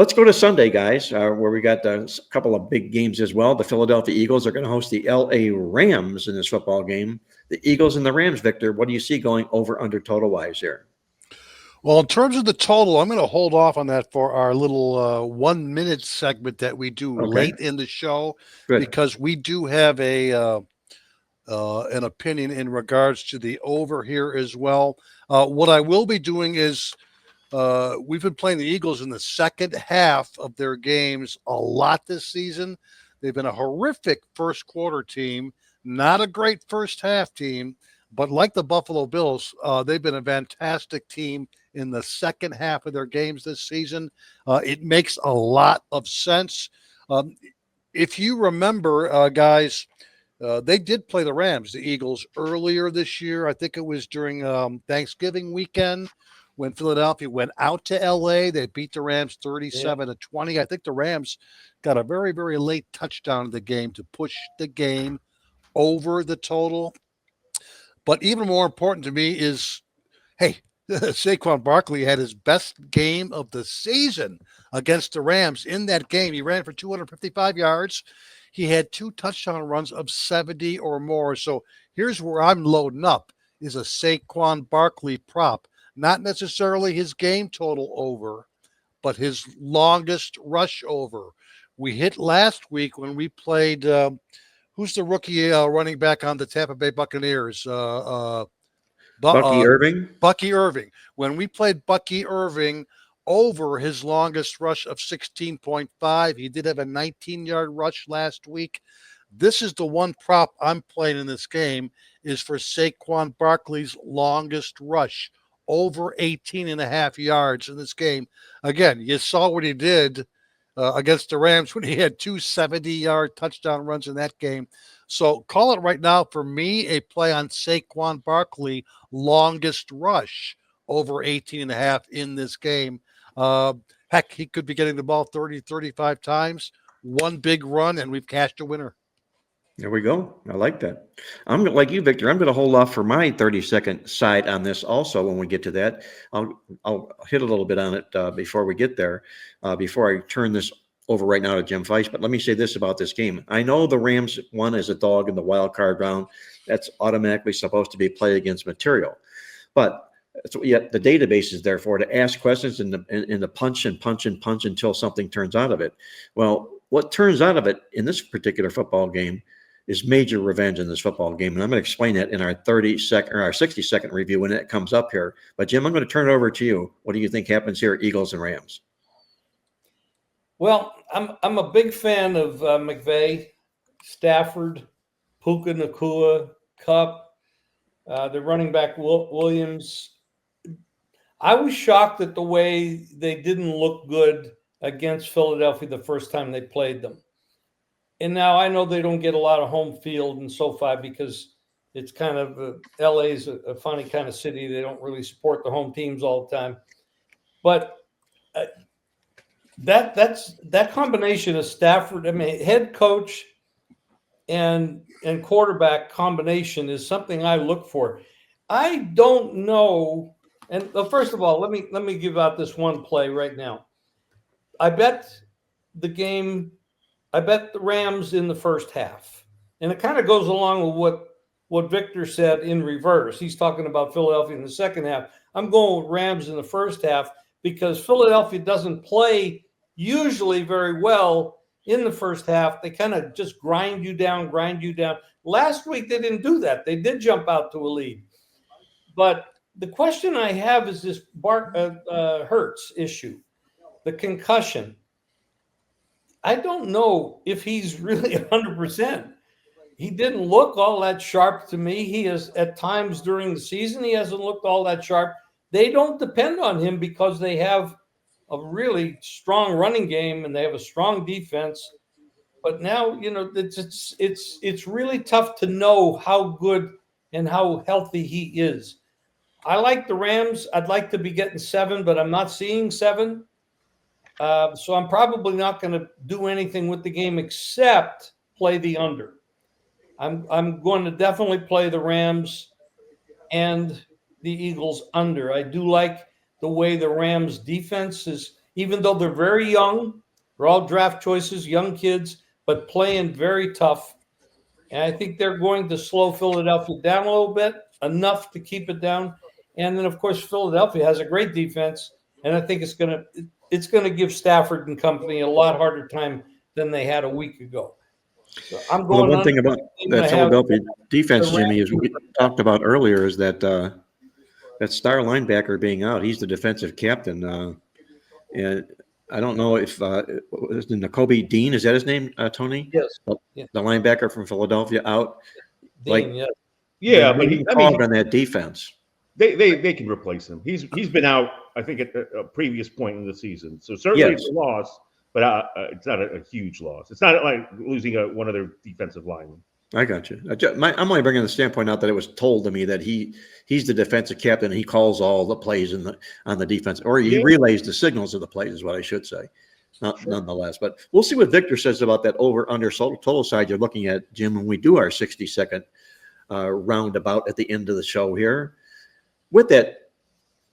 Let's go to Sunday, guys, where we got a couple of big games as well. The Philadelphia Eagles are going to host the L.A. Rams in this football game. The Eagles and the Rams, Victor, what do you see going over under total wise here? Well, in terms of the total, I'm going to hold off on that for our little 1 minute segment that we do Okay, late in the show, good. because we do have an opinion in regards to the over here as well. What I will be doing is we've been playing the Eagles in the second half of their games a lot this season. They've been a horrific first quarter team, not a great first half team, but like the Buffalo Bills, they've been a fantastic team in the second half of their games this season. It makes a lot of sense. Um, if you remember, guys, they did play the Rams, the Eagles, earlier this year. I think it was during Thanksgiving weekend when Philadelphia went out to LA. They beat the Rams Yeah. 37-20. I think the Rams got a very, very late touchdown in the game to push the game over the total. But even more important to me is, hey, Saquon Barkley had his best game of the season against the Rams. In that game, he ran for 255 yards. He had 2 touchdown runs of 70 or more. So here's where I'm loading up, is a Saquon Barkley prop. Not necessarily his game total over, but his longest rush over. We hit last week when we played who's the rookie running back on the Tampa Bay Buccaneers? Bucky Irving? Bucky Irving. When we played Bucky Irving over his longest rush of 16.5, he did have a 19-yard rush last week. This is the one prop I'm playing in this game, is for Saquon Barkley's longest rush, over 18 and a half yards in this game. Again, you saw what he did against the Rams when he had 2 70-yard touchdown runs in that game. So call it right now, for me, a play on Saquon Barkley, longest rush, over 18 and a half in this game. Heck, he could be getting the ball 30, 35 times. One big run, and we've cashed a winner. There we go. I like that. Like you, Victor. I'm going to hold off for my 30-second side on this also when we get to that. I'll hit a little bit on it before we get there, before I turn this over right now to Jim Feist. But let me say this about this game. I know the Rams won as a dog in the wild card round. That's automatically supposed to be play against material. But yet the database is there for to ask questions and the punch and punch and punch until something turns out of it. Well, what turns out of it in this particular football game is major revenge in this football game. And I'm going to explain that in our 30-second or our 60-second review when it comes up here. But Jim, I'm going to turn it over to you. What do you think happens here, Eagles and Rams? Well, I'm a big fan of McVay, Stafford, Puka Nacua, Cup, the running back Williams. I was shocked at the way they didn't look good against Philadelphia the first time they played them. And now I know they don't get a lot of home field in SoFi because it's kind of LA is a funny kind of city. They don't really support the home teams all the time. But that combination of Stafford, I mean, head coach and quarterback combination is something I look for. I don't know. And first of all, let me give out this one play right now. I bet the Rams in the first half. And it kind of goes along with what Victor said in reverse. He's talking about Philadelphia in the second half. I'm going with Rams in the first half because Philadelphia doesn't play usually very well in the first half. They kind of just grind you down. Last week, they didn't do that. They did jump out to a lead. But the question I have is this Hurts issue, the concussion. I don't know if he's really 100%. He didn't look all that sharp to me. He is at times during the season, he hasn't looked all that sharp. They don't depend on him because they have a really strong running game and they have a strong defense. But now, it's really tough to know how good and how healthy he is. I like the Rams. I'd like to be getting 7, but I'm not seeing 7. So I'm probably not going to do anything with the game except play the under. I'm going to definitely play the Rams and the Eagles under. I do like the way the Rams defense even though they're very young. They're all draft choices, young kids, but playing very tough. And I think they're going to slow Philadelphia down a little bit, enough to keep it down. And then, of course, Philadelphia has a great defense, and I think it's going to give Stafford and company a lot harder time than they had a week ago. So I'm Well, going. the one thing about that Philadelphia defense, Jimmy, is we talked about earlier, is that that star linebacker being out. He's the defensive captain, and I don't know if Nakobe Dean, is that his name, Tony? Yes. The linebacker from Philadelphia out. Dean, yes. Yeah, but on that defense. They can replace him. He's been out, I think, at a previous point in the season. So certainly it's a loss, but it's not a huge loss. It's not like losing one of their defensive linemen. I got you. I'm only bringing the standpoint out that it was told to me that he's the defensive captain and he calls all the plays on the defense, or he relays the signals of the plays, is what I should say. Nonetheless, but we'll see what Victor says about that over/under total side you're looking at, Jim, when we do our 60-second roundabout at the end of the show here. With that,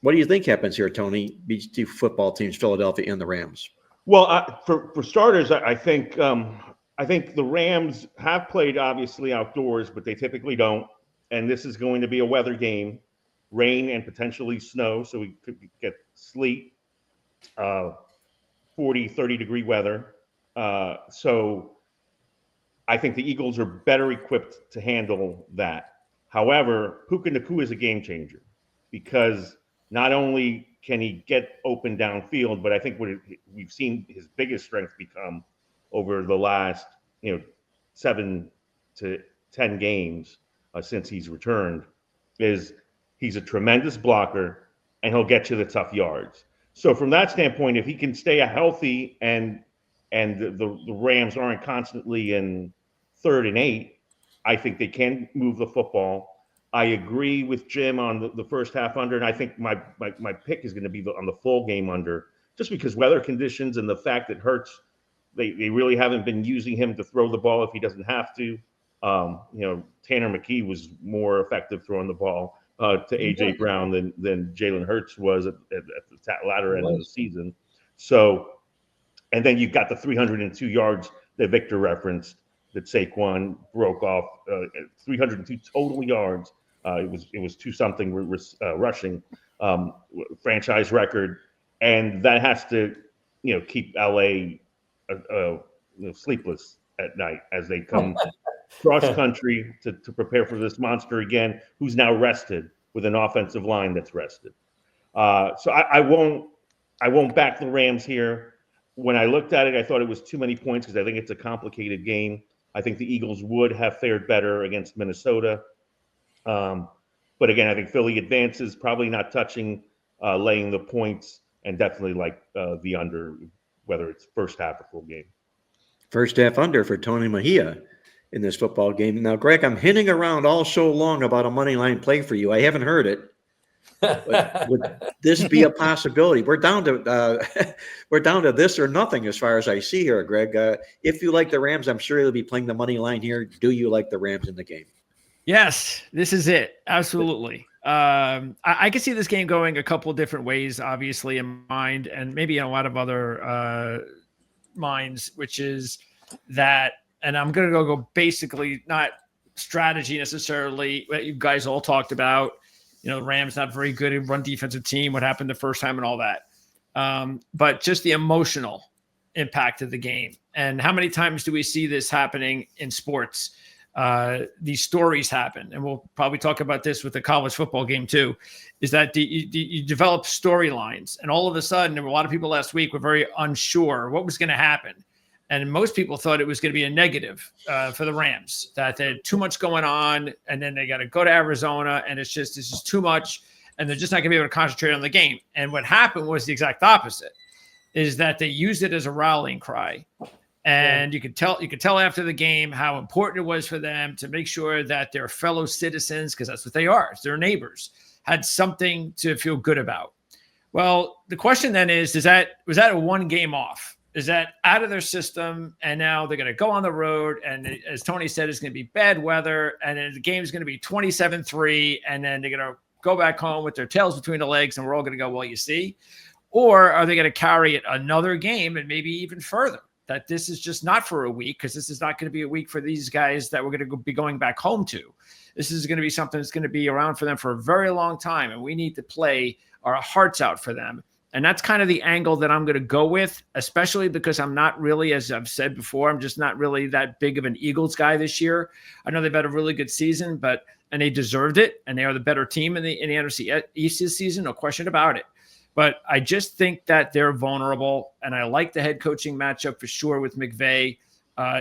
what do you think happens here, Tony? These two football teams, Philadelphia and the Rams. Well, for starters, I think the Rams have played obviously outdoors, but they typically don't. And this is going to be a weather game, rain and potentially snow. So we could get sleet, 40, 30-degree weather. So I think the Eagles are better equipped to handle that. However, Puka Nacua is a game changer because not only can he get open downfield, but I think we've seen his biggest strength become over the last 7 to 10 games since he's returned is he's a tremendous blocker and he'll get you the tough yards. So from that standpoint, if he can stay healthy and the Rams aren't constantly in 3rd and 8, I think they can move the football. I agree with Jim on the first half under, and I think my pick is going to be on the full game under, just because weather conditions and the fact that Hurts, they really haven't been using him to throw the ball if he doesn't have to. Tanner McKee was more effective throwing the ball to A.J. Brown than Jalen Hurts was at the latter end of the season. So, and then you've got the 302 yards that Victor referenced that Saquon broke off, 302 total yards. It was 2-something rushing, franchise record, and that has to keep LA sleepless at night as they come cross country to prepare for this monster again, who's now rested with an offensive line that's rested. So I won't back the Rams here. When I looked at it, I thought it was too many points because I think it's a complicated game. I think the Eagles would have fared better against Minnesota. But again, I think Philly advances, probably not touching, laying the points, and definitely like the under, whether it's first half or full game. First half under for Tony Mejia in this football game. Now, Greg, I'm hinting around all show long about a money line play for you. I haven't heard it. But would this be a possibility? We're down to this or nothing as far as I see here, Greg. If you like the Rams, I'm sure you'll be playing the money line here. Do you like the Rams in the game? Yes, this is it. Absolutely. I can see this game going a couple different ways, obviously, in mind, and maybe in a lot of other minds, which is that, and I'm going to go basically not strategy necessarily, what you guys all talked about. The Rams not very good at run defensive team, what happened the first time and all that. But just the emotional impact of the game. And how many times do we see this happening in sports? These stories happen, and we'll probably talk about this with the college football game too, is that you develop storylines, and all of a sudden, there were a lot of people last week were very unsure what was going to happen. And most people thought it was going to be a negative for the Rams, that they had too much going on, and then they got to go to Arizona, and it's just too much, and they're just not going to be able to concentrate on the game. And what happened was the exact opposite, is that they used it as a rallying cry. And you could tell after the game how important it was for them to make sure that their fellow citizens, because that's what they are, it's their neighbors, had something to feel good about. Well, the question then is, was that a one game off? Is that out of their system, and now they're going to go on the road, and as Tony said, it's going to be bad weather, and then the game's going to be 27-3, and then they're going to go back home with their tails between the legs, and we're all going to go, well, you see? Or are they going to carry it another game and maybe even further? That this is just not for a week, because this is not going to be a week for these guys that we're going to be going back home to. This is going to be something that's going to be around for them for a very long time, and we need to play our hearts out for them. And that's kind of the angle that I'm going to go with, especially because I'm not really, as I've said before, I'm just not really that big of an Eagles guy this year. I know they've had a really good season, and they deserved it, and they are the better team in the NFC East this season, no question about it. But I just think that they're vulnerable, and I like the head coaching matchup for sure with McVay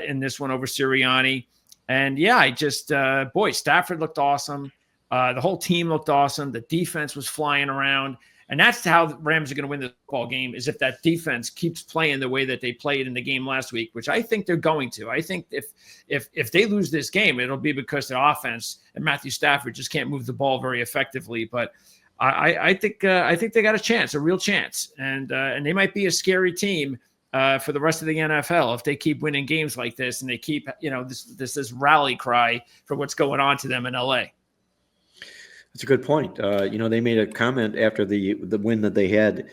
in this one over Sirianni. And yeah, I just Stafford looked awesome. The whole team looked awesome. The defense was flying around. And that's how the Rams are going to win the football game, is if that defense keeps playing the way that they played in the game last week, which I think they're going to. I think if they lose this game, it'll be because their offense and Matthew Stafford just can't move the ball very effectively. But I think they got a chance, a real chance, and they might be a scary team for the rest of the NFL if they keep winning games like this and they keep this rally cry for what's going on to them in LA. That's a good point. They made a comment after the win that they had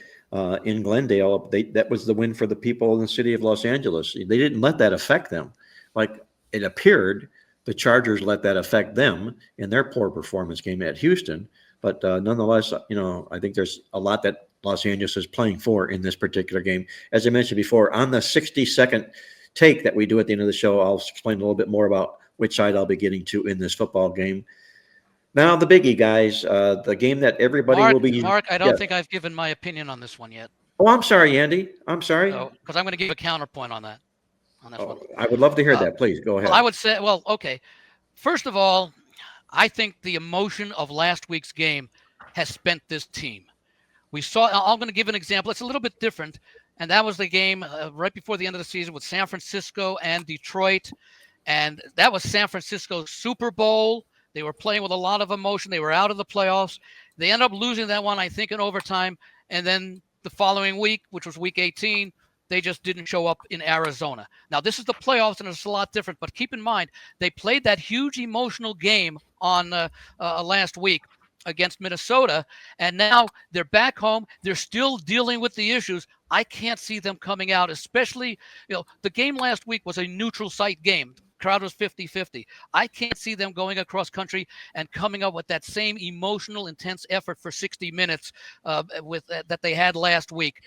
in Glendale. That was the win for the people in the city of Los Angeles. They didn't let that affect them. Like it appeared, the Chargers let that affect them in their poor performance game at Houston. But nonetheless, I think there's a lot that Los Angeles is playing for in this particular game. As I mentioned before, on the 60-second take that we do at the end of the show, I'll explain a little bit more about which side I'll be getting to in this football game. Now, the biggie, guys, the game that everybody will be. Mark, I don't think I've given my opinion on this one yet. Oh, I'm sorry, Andy. I'm sorry. Because I'm going to give a counterpoint on that. One. I would love to hear that. Please go ahead. Well, I would say, okay. First of all, I think the emotion of last week's game has spent this team. We saw, I'm going to give an example. It's a little bit different. And that was the game right before the end of the season with San Francisco and Detroit. And that was San Francisco's Super Bowl. They were playing with a lot of emotion. They were out of the playoffs. They ended up losing that one, I think, in overtime. And then the following week, which was week 18, they just didn't show up in Arizona. Now, this is the playoffs, and it's a lot different. But keep in mind, they played that huge emotional game on last week against Minnesota, and now they're back home. They're still dealing with the issues. I can't see them coming out, especially, the game last week was a neutral site game. Crowd was 50-50. I can't see them going across country and coming up with that same emotional, intense effort for 60 minutes that they had last week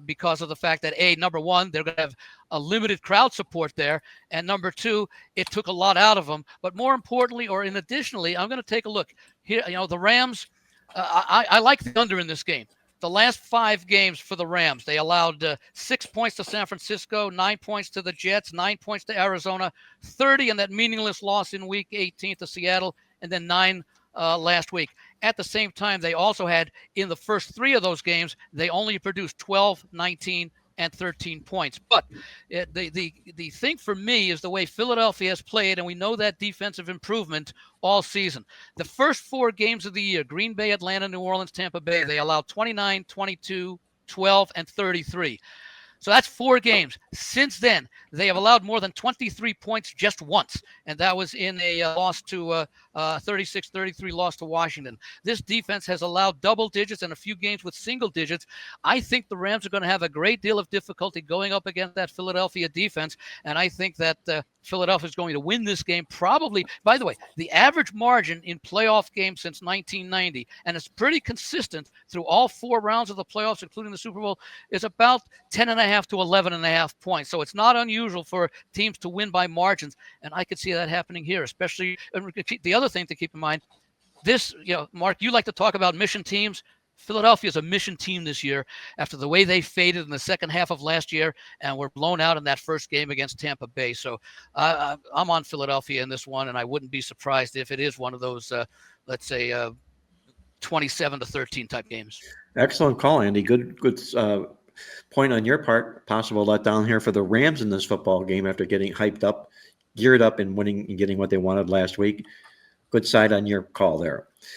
because of the fact that, number one, they're going to have a limited crowd support there, and number two, it took a lot out of them. But more importantly, additionally, I'm going to take a look here. The Rams, I like the under in this game. The last 5 games for the Rams, they allowed 6 points to San Francisco, 9 points to the Jets, 9 points to Arizona, 30 in that meaningless loss in Week 18 to Seattle, and then 9 last week. At the same time, they also had, in the first 3 of those games, they only produced 12, 19, and 13 points. But the thing for me is the way Philadelphia has played, and we know that defensive improvement all season. The first 4 games of the year, Green Bay, Atlanta, New Orleans, Tampa Bay, they allowed 29, 22, 12, and 33. So that's 4 games. Since then, they have allowed more than 23 points just once, and that was in a loss to 36-33 loss to Washington. This defense has allowed double digits and a few games with single digits. I think the Rams are going to have a great deal of difficulty going up against that Philadelphia defense, and I think that Philadelphia is going to win this game probably. By the way, the average margin in playoff games since 1990, and it's pretty consistent through all 4 rounds of the playoffs, including the Super Bowl, is about 10.5 to 11.5 points. So it's not unusual for teams to win by margins, and I could see that happening here, especially. The other thing to keep in mind, this, Mark, you like to talk about mission teams. Philadelphia is a mission team this year after the way they faded in the second half of last year and were blown out in that first game against Tampa Bay. So I'm on Philadelphia in this one, and I wouldn't be surprised if it is one of those, let's say, 27-13 type games. Excellent call, Andy. Good point on your part. Possible letdown here for the Rams in this football game after getting hyped up, geared up, and winning and getting what they wanted last week. Good side on your call there.